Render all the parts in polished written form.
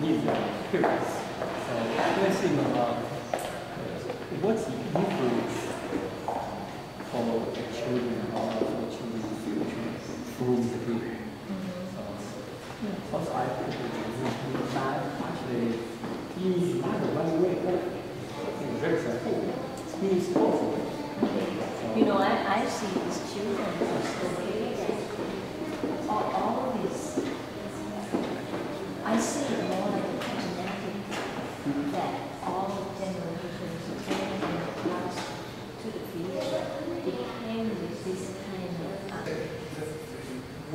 needs curious. So let's think about what's the influence for the children or for children's future through the film. So also I think that actually is not a one-way book. There's a whole means both. You know, I see these children as the way that all this, I see it more like a genetic that all generations came from the past to the future. It came with this kind of the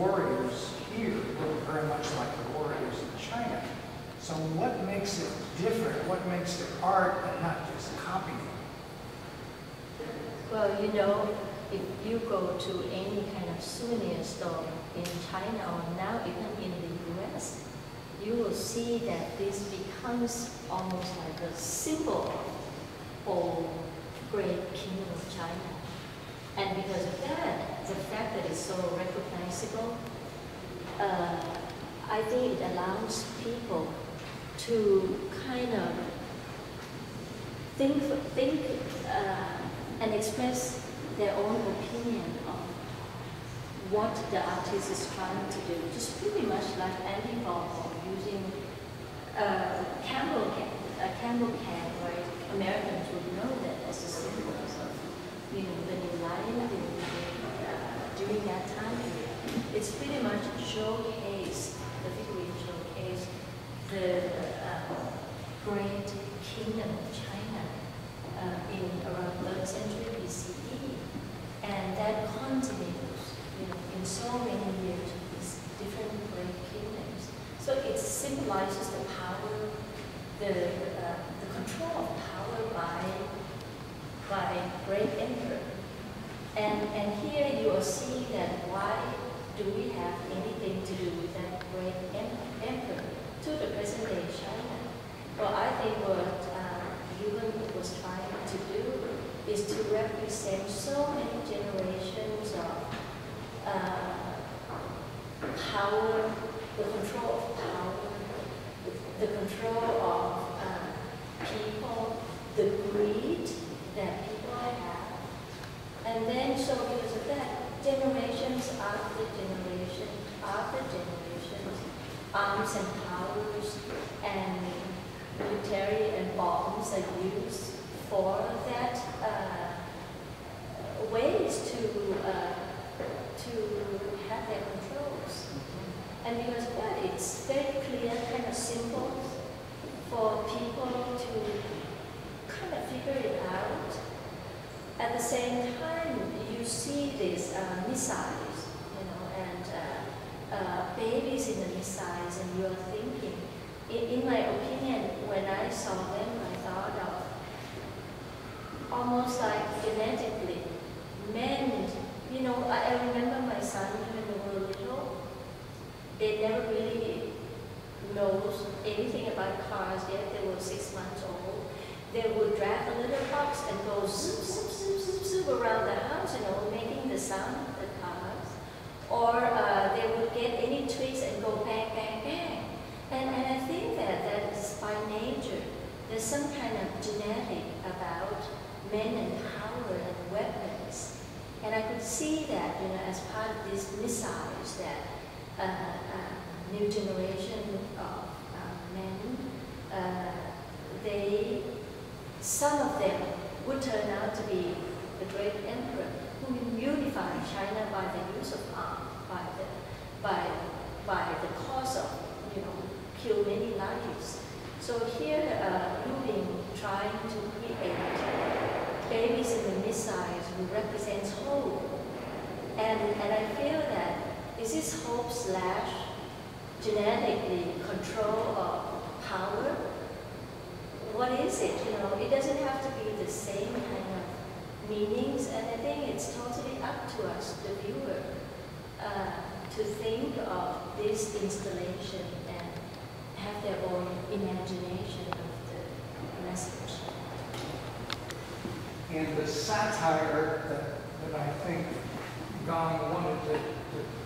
warriors here look very much like the warriors in China. So what makes it different? What makes it art and not just copying? Well, you know, if you go to any kind of souvenir store in China or now even in the US, you will see that this becomes almost like a symbol of old great kingdom of China. And because of that, the fact that it's so recognizable, I think it allows people to kind of think and express their own opinion of what the artist is trying to do. Just pretty much like Andy Warhol using a candle can, right? Americans would know that as a symbol of, you know, the new light during that time period. It's pretty much showcase, the figurine showcase the great kingdom of China in around 3rd century BCE, and that continues, you know, in so many years of these different great kingdoms. So it symbolizes the power, the control of power by great emperor. And here you will see that why do we have anything to do with that great emperor to the present day China? Well, I think what Yuebin was trying to do is to represent so many generations of power, the control of power, the control of people, the greed that people have. And then, so because of that, generations after generation after generations, arms and powers and military and bombs are used for that ways to have their controls. And because of that, it's very clear kind of symbols for people to kind of figure it out. At the same time, you see these missiles, you know, and babies in the missiles, and you're thinking, in my opinion, when I saw them, I thought of almost like genetically meant, you know, I remember my son when they were little, they never really knows anything about cars yet. They were 6 months old. They would drag a little box and go zoop, zoop, zoop, zoop, zoop around the house, you know, making the sound of the cars. Or they would get any twigs and go bang, bang, bang. And I think that is by nature. There's some kind of genetic about men and power and weapons. And I could see that, you know, as part of these missiles that new generation of men, some of them would turn out to be the great emperor who unified China by the use of arms, by the cause of, you know, kill many lives. So here, Yuebin trying to create babies in the missiles who represents hope. And I feel that this is hope / genetically control of power. What is it? You know, it doesn't have to be the same kind of meanings, and I think it's totally up to us, the viewer, to think of this installation and have their own imagination of the message. And the satire that I think Gong wanted to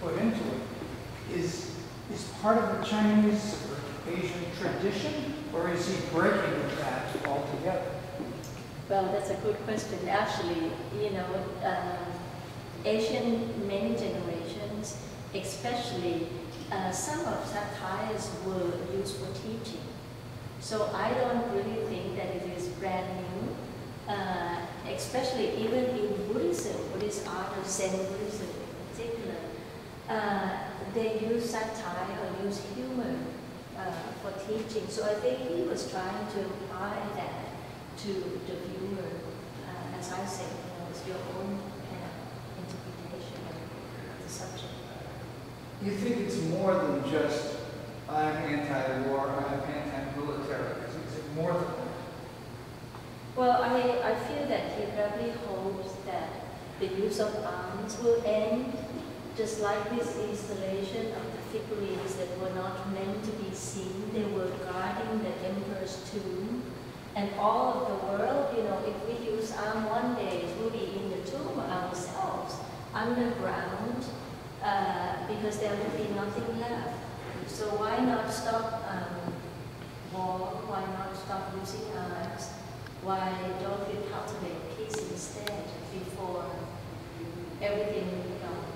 put into it is part of the Chinese or Asian tradition, or is he breaking with that altogether? Well, that's a good question. Actually, you know, Asian many generations, especially some of satires were used for teaching. So I don't really think that it is brand new, especially even in Buddhism, Buddhist art or Zen Buddhism in particular. They use satire or use humor for teaching. So I think he was trying to apply that to the viewer. As I said, you know, it's your own kind of interpretation of the subject. You think it's more than just, I'm anti-war, I'm anti-military? Is it more than that? Well, I feel that he probably hopes that the use of arms will end, just like this installation of the figurines that were not meant to be seen. They were guarding the emperor's tomb. And all of the world, you know, if we use arm one day, we'll be in the tomb ourselves, underground, because there will be nothing left. So why not stop war? Why not stop using arms? Why don't we cultivate peace instead before everything will be gone?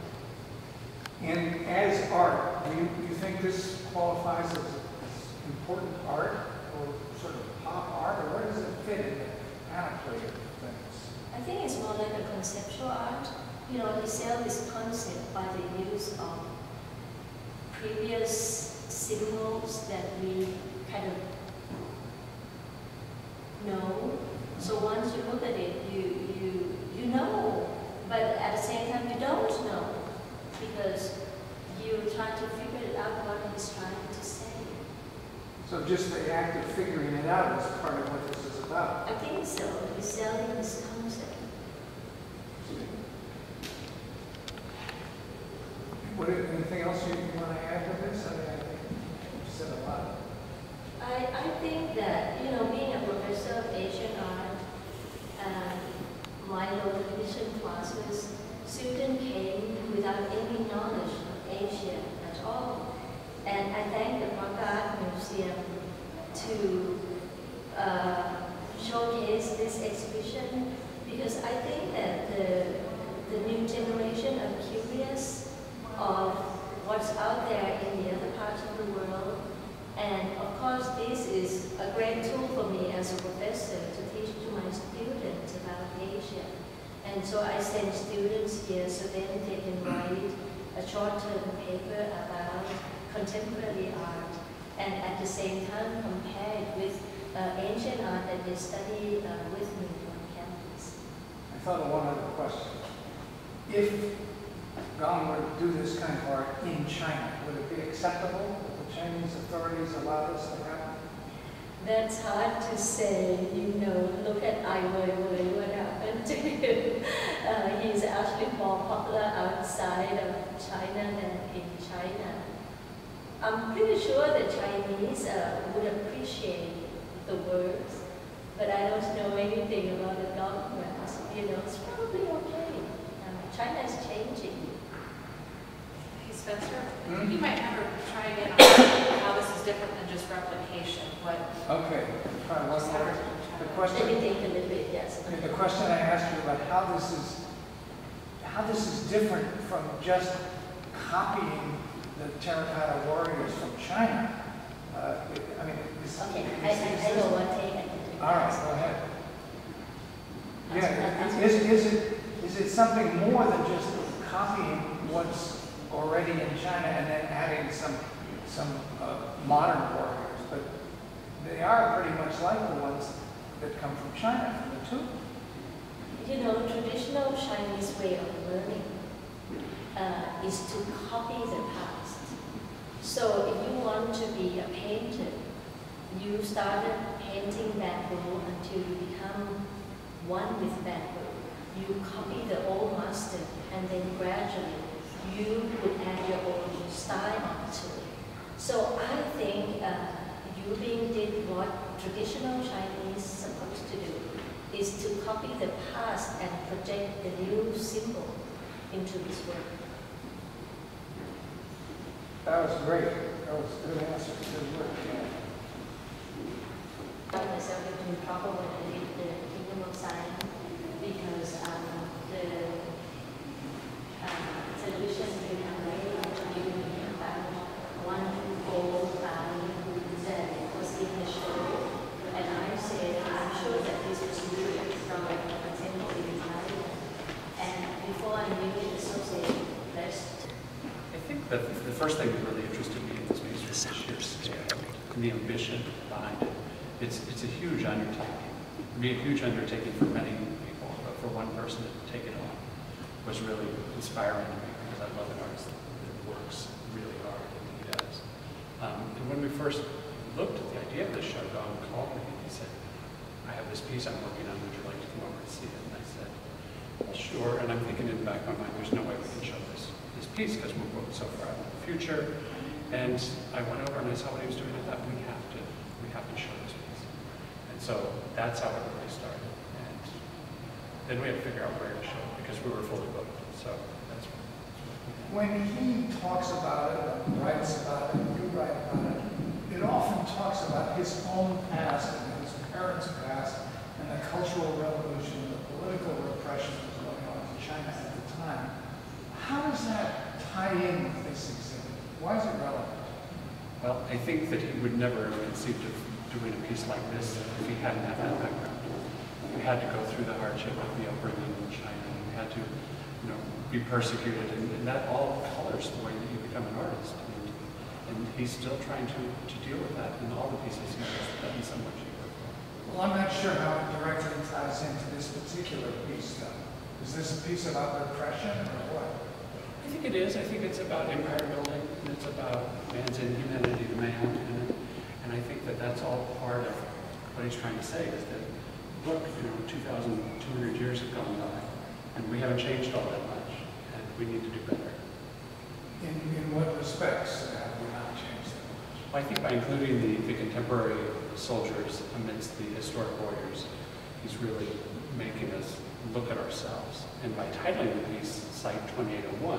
And as art, do you think this qualifies as important art, or sort of pop art, or where does it fit in the panoply of things? I think it's more like a conceptual art. You know, he sell this concept by the use of previous symbols that we kind of know. So once you look at it, you know, but at the same time you don't know, because you try to figure it out what he's trying to say. So just the act of figuring it out is part of what this is about. I think so. He's selling this concept. Anything else you want to add to this? I mean, I think you said a lot. I think that, you know, being a professor of Asian art, my local division classes, students came without any knowledge of Asia at all. And I thank the Crocker Art Museum to showcase this exhibition, because I think that the new generation are curious of what's out there in the other parts of the world. And of course, this is a great tool for me as a professor to teach to my students about Asia. And so I send students here so then they can write a short-term paper about contemporary art, and at the same time compare it with ancient art that they study with me on campus. I thought of one other question. If Gong were to do this kind of art in China, would it be acceptable? Would the Chinese authorities allow this to happen? That's hard to say. You know, look at Ai Weiwei, what happened to him. He's actually more popular outside of China than in China. I'm pretty sure the Chinese would appreciate the works, but I don't know anything about the government. You know, it's probably okay. China is changing. Hey Spencer, you might have her try again on how this is different than just replication. What? Okay, try one more. The Let question. me think a little bit, yes. The question I asked you about how this is different from just copying the terracotta warriors from China. I mean, Okay, I know what take I can do. All right, go ahead. Yeah, is it something more than just copying what's already in China and then adding some modern warriors? But they are pretty much like the ones that come from China, from the tomb. You know, traditional Chinese way of learning is to copy the past. So if you want to be a painter, you started painting bamboo until you become one with bamboo. You copy the old master, and then gradually you would add your own style onto it. So I think Yuebin did what traditional Chinese supposed to do, is to copy the past and project the new symbol into this work. That was great. That was a good answer. Good work. trouble with the Kingdom of Zion because the television you have made interviewing about one old that was in the show, and I said, I'm sure that this was moved from a temple in Thailand, and before I knew it, Associated Press. I think that the first thing that really interested me in this piece was the sheer scale and the ambition behind it. It's a huge undertaking. It would be a huge undertaking for many people, but for one person to take it on was really inspiring to me because I love an artist that works really hard and he does. And when we first looked at the idea of this show, Gong called me and he said, I have this piece I'm working on, would you like to come over and see it? And I said, well, sure. And I'm thinking in the back of my mind, there's no way we can show this piece because we're booked so far out in the future. And I went over and I saw what he was doing. I thought, we have to show this piece. And so that's how it really started. And then we had to figure out where to show it because we were fully booked. So that's what When he talks about it, writes about it, you write about it, it often talks about his own past and his parents' past and the cultural revolution, the political repression that was going on in China at the time. How does that tie in with this exhibit? Why is it relevant? Well, I think that he would never have conceived of doing a piece like this if he hadn't had that background. We had to go through the hardship of the upbringing in China. We had to, be persecuted, and that all colors the way that you become an artist. And he's still trying to deal with that in all the pieces he has done in some way, shape, or form. Well, I'm not sure how it directly ties into this particular piece, though. Is this a piece about repression or what? I think it is. I think it's about empire building, and it's about man's inhumanity to man, and I think that that's all part of what he's trying to say is that, look, 2,200 years have gone by, and we haven't changed all that much, and we need to do better. In what respects have we not changed that much? Well, I think by including the contemporary soldiers amidst the historic warriors, he's really making us look at ourselves. And by titling the piece Site 2801,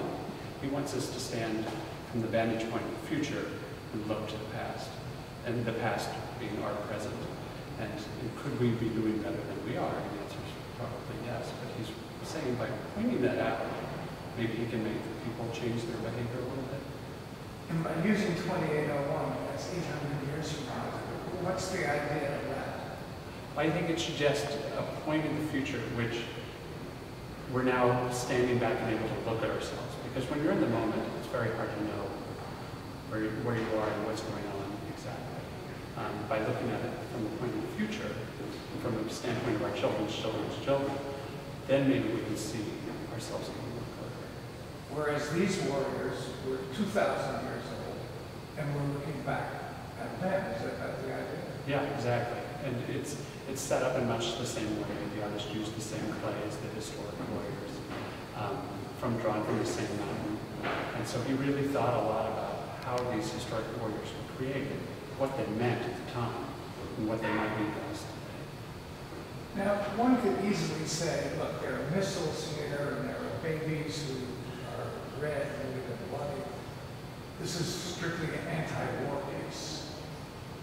he wants us to stand from the vantage point of the future and look to the past, and the past being our present. And could we be doing better than we are? And the answer is probably yes, but he's saying by pointing that out, maybe he can make people change their behavior a little bit. And by using 2801, that's 800 years from now, what's the idea of that? I think it suggests a point in the future at which we're now standing back and able to look at ourselves. Because when you're in the moment, it's very hard to know where you are and what's going on exactly. By looking at it from the point of the future, from the standpoint of our children's children's children, then maybe we can see ourselves a little more clearly. Whereas these warriors were 2,000 years old, and we're looking back at them. Is that the idea? Yeah, exactly. And it's set up in much the same way. The artist used the same clay as the historic warriors, drawn from the same mountain. And so he really thought a lot about how these historic warriors were created, what they meant at the time, and what they might mean to us today. Now, one could easily say, look, there are missiles here, and there are babies who are red and bloody. This is strictly an anti-war piece.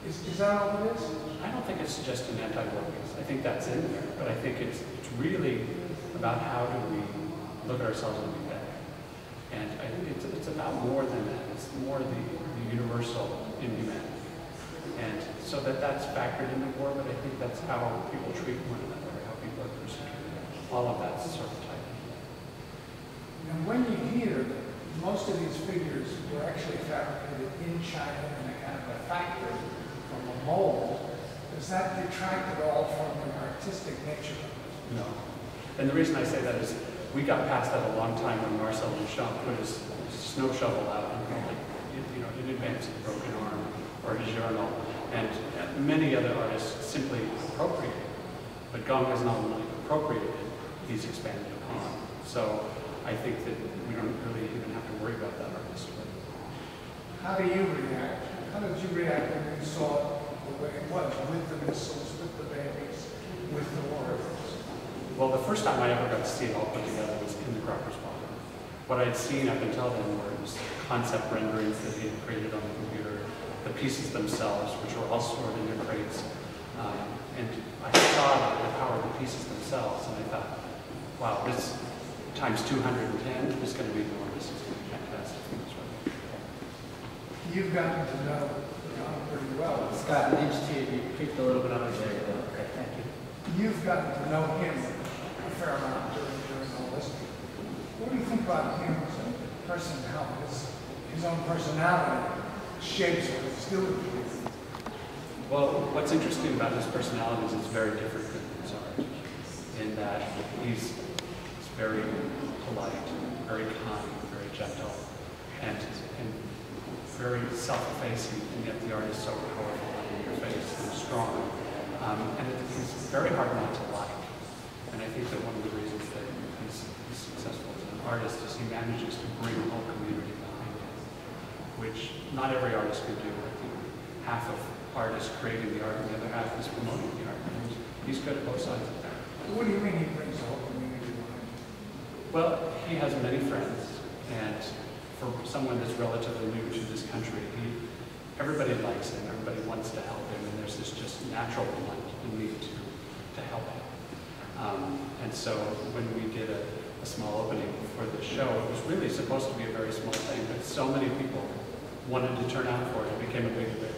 Is that all it is? I don't think it's just an anti-war piece. I think that's in there, but I think it's really about how do we look at ourselves and be better. And I think it's about more than that. It's more the universal in humanity. And so that's factored into war, but I think that's how people treat one another, how people are persecuted. All of that's sort of tied in. And when you hear that most of these figures were actually fabricated in China in a kind of a factory from a mold, does that detract at all from the artistic nature of it? No. And the reason I say that is we got past that a long time when Marcel Duchamp put his snow shovel out and called it, in advance of a broken arm or his journal. And many other artists simply appropriated. But Gong has not only appropriated, he's expanded upon. So I think that we don't really even have to worry about that artistry. How do you react? How did you react when you saw it the way it was, with the missiles, with the babies, with the warriors? Well, the first time I ever got to see it all put together was in the Crocker Museum. What I'd seen up until then was concept renderings that he had created on the computer, the pieces themselves, which were all stored in their crates, And I saw the power of the pieces themselves, and I thought, wow, this times 210 is going to be enormous. It's going to be fantastic. You've gotten to know John pretty well. Scott, needs to be picked a little bit on his area. Okay, thank you. You've gotten to know him a fair amount during all this. What do you think about him as a person, how his own personality shapes what he's doing? Well, what's interesting about his personality is it's very different than his art, in that he's very polite, very kind, very gentle, and very self-effacing, and yet the art is so powerful in your face and strong. And he's very hard not to like. And I think that one of the reasons that he's successful as an artist is he manages to bring a whole community behind him, which not every artist can do. I think half of artists creating the art and the other half is promoting the art. And he's good at both sides of that. What do you mean he brings the whole community behind him? Well, he has many friends, and for someone that's relatively new to this country, everybody likes him, everybody wants to help him, and there's this just natural want and need to help him. And so when we did a small opening for the show, it was really supposed to be a very small thing, but so many people wanted to turn out for it, it became a big event.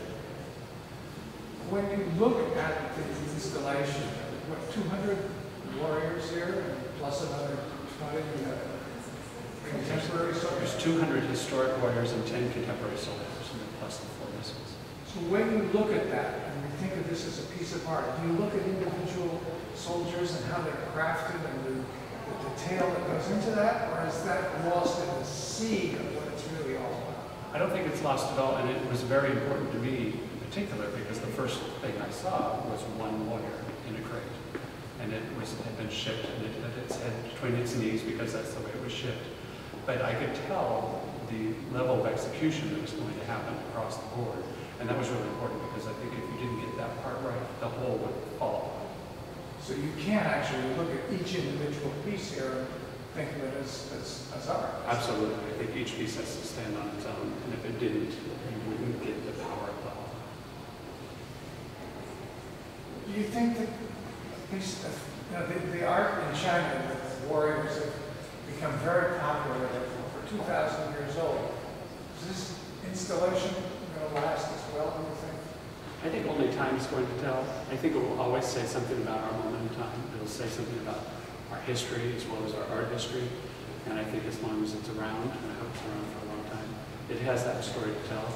When you look at the installation, what, 200 warriors here, plus another 20 contemporary soldiers? There's 200 historic warriors and 10 contemporary soldiers, and then plus the 4 missiles. So when you look at that, and you think of this as a piece of art, do you look at individual soldiers and how they're crafted and the detail that goes into that, or is that lost in the sea of what it's really all about? I don't think it's lost at all, and it was very important to me in particular because the first thing I saw was one warrior in a crate, and it had been shipped, and it had its head between its knees because that's the way it was shipped. But I could tell the level of execution that was going to happen across the board, and that was really important because I think if you didn't get that part right, the whole would fall apart. So you can't actually look at each individual piece here and think of it as art. Absolutely. I think each piece has to stand on its own, and if it didn't, you wouldn't get the power of the whole. Do you think that the art in China with the warriors have become very popular for 2,000 years old? Is this installation going to last as well, do you think? I think only time is going to tell. I think it will always say something about our moment in time. It will say something about our history as well as our art history. And I think as long as it's around, and I hope it's around for a long time, it has that story to tell.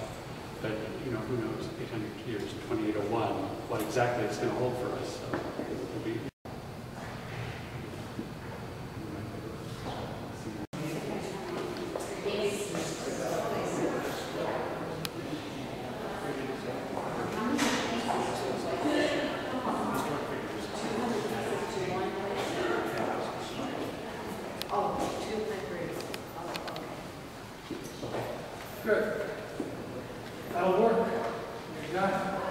But, you know, who knows, 800 years, 2801, what exactly it's going to hold for us. So it'll be. Good. That'll work. You're done.